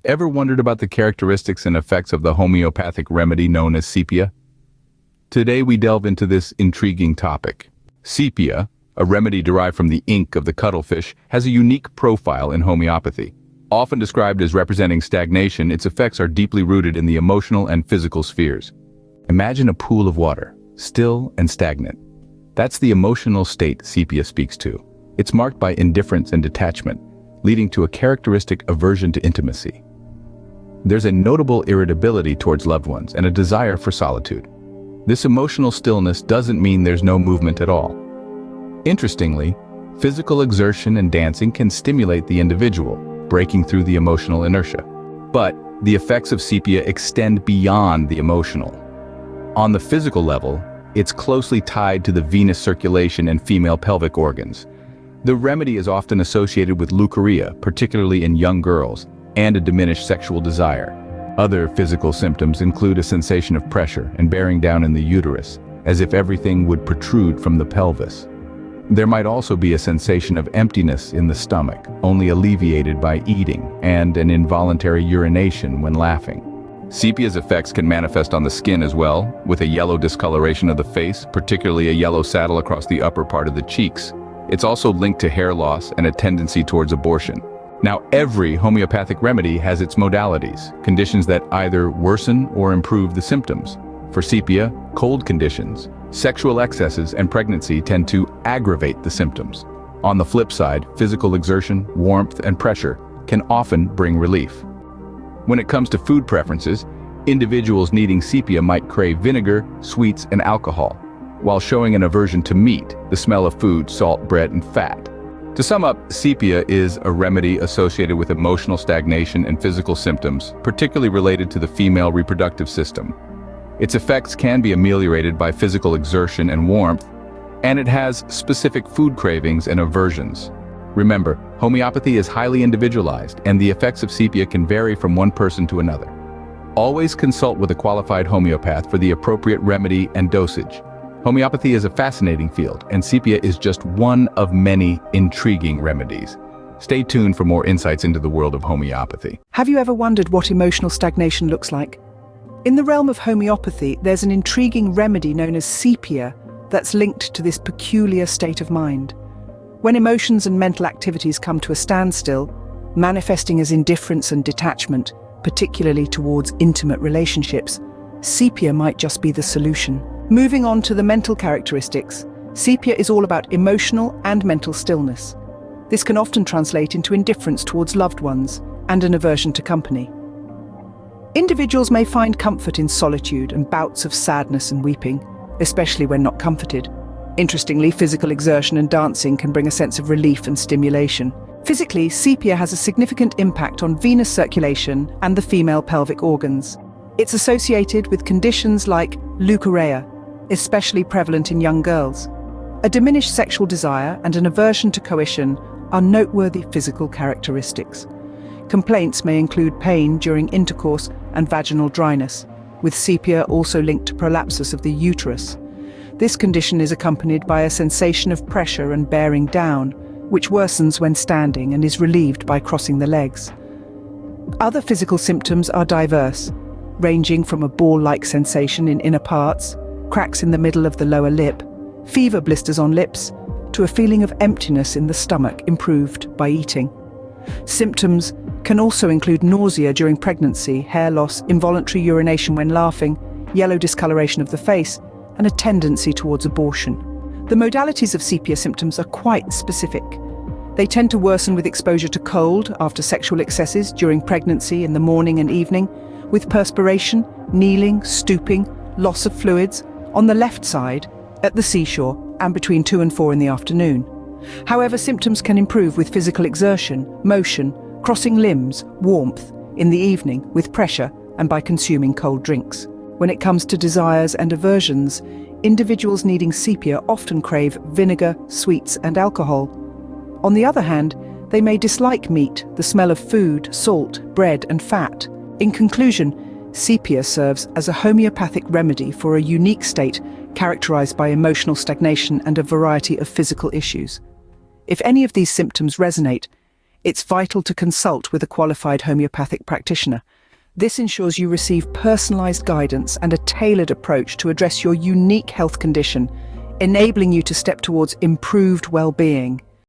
Ever wondered about the characteristics and effects of the homeopathic remedy known as sepia? Today we delve into this intriguing topic. Sepia, a remedy derived from the ink of the cuttlefish, has a unique profile in homeopathy. Often described as representing stagnation, its effects are deeply rooted in the emotional and physical spheres. Imagine a pool of water, still and stagnant. That's the emotional state sepia speaks to. It's marked by indifference and detachment, leading to a characteristic aversion to intimacy. There's a notable irritability towards loved ones and a desire for solitude. This emotional stillness doesn't mean there's no movement at all. Interestingly, physical exertion and dancing can stimulate the individual, breaking through the emotional inertia. But the effects of sepia extend beyond the emotional. On the physical level, it's closely tied to the venous circulation and female pelvic organs. The remedy is often associated with leucorrhea, particularly in young girls, and a diminished sexual desire. Other physical symptoms include a sensation of pressure and bearing down in the uterus, as if everything would protrude from the pelvis. There might also be a sensation of emptiness in the stomach, only alleviated by eating, and an involuntary urination when laughing. Sepia's effects can manifest on the skin as well, with a yellow discoloration of the face, particularly a yellow saddle across the upper part of the cheeks. It's also linked to hair loss and a tendency towards abortion. Now, every homeopathic remedy has its modalities, conditions that either worsen or improve the symptoms. For sepia, cold conditions, sexual excesses, and pregnancy tend to aggravate the symptoms. On the flip side, physical exertion, warmth, and pressure can often bring relief. When it comes to food preferences, individuals needing sepia might crave vinegar, sweets, and alcohol, while showing an aversion to meat, the smell of food, salt, bread, and fat. To sum up, sepia is a remedy associated with emotional stagnation and physical symptoms, particularly related to the female reproductive system. Its effects can be ameliorated by physical exertion and warmth, and it has specific food cravings and aversions. Remember, homeopathy is highly individualized, and the effects of sepia can vary from one person to another. Always consult with a qualified homeopath for the appropriate remedy and dosage. Homeopathy is a fascinating field, and sepia is just one of many intriguing remedies. Stay tuned for more insights into the world of homeopathy. Have you ever wondered what emotional stagnation looks like? In the realm of homeopathy, there's an intriguing remedy known as sepia that's linked to this peculiar state of mind. When emotions and mental activities come to a standstill, manifesting as indifference and detachment, particularly towards intimate relationships, sepia might just be the solution. Moving on to the mental characteristics, sepia is all about emotional and mental stillness. This can often translate into indifference towards loved ones and an aversion to company. Individuals may find comfort in solitude and bouts of sadness and weeping, especially when not comforted. Interestingly, physical exertion and dancing can bring a sense of relief and stimulation. Physically, sepia has a significant impact on venous circulation and the female pelvic organs. It's associated with conditions like leucorrhea, especially prevalent in young girls. A diminished sexual desire and an aversion to coition are noteworthy physical characteristics. Complaints may include pain during intercourse and vaginal dryness, with sepia also linked to prolapsus of the uterus. This condition is accompanied by a sensation of pressure and bearing down, which worsens when standing and is relieved by crossing the legs. Other physical symptoms are diverse, ranging from a ball-like sensation in inner parts, cracks in the middle of the lower lip, fever blisters on lips, to a feeling of emptiness in the stomach improved by eating. Symptoms can also include nausea during pregnancy, hair loss, involuntary urination when laughing, yellow discoloration of the face, and a tendency towards abortion. The modalities of sepia symptoms are quite specific. They tend to worsen with exposure to cold after sexual excesses during pregnancy in the morning and evening, with perspiration, kneeling, stooping, loss of fluids, on the left side, at the seashore, and between 2 and 4 in the afternoon. However, symptoms can improve with physical exertion, motion, crossing limbs, warmth, in the evening, with pressure, and by consuming cold drinks. When it comes to desires and aversions, individuals needing sepia often crave vinegar, sweets, and alcohol. On the other hand, they may dislike meat, the smell of food, salt, bread, and fat. In conclusion, sepia serves as a homeopathic remedy for a unique state characterized by emotional stagnation and a variety of physical issues. If any of these symptoms resonate, it's vital to consult with a qualified homeopathic practitioner. This ensures you receive personalized guidance and a tailored approach to address your unique health condition, enabling you to step towards improved well-being.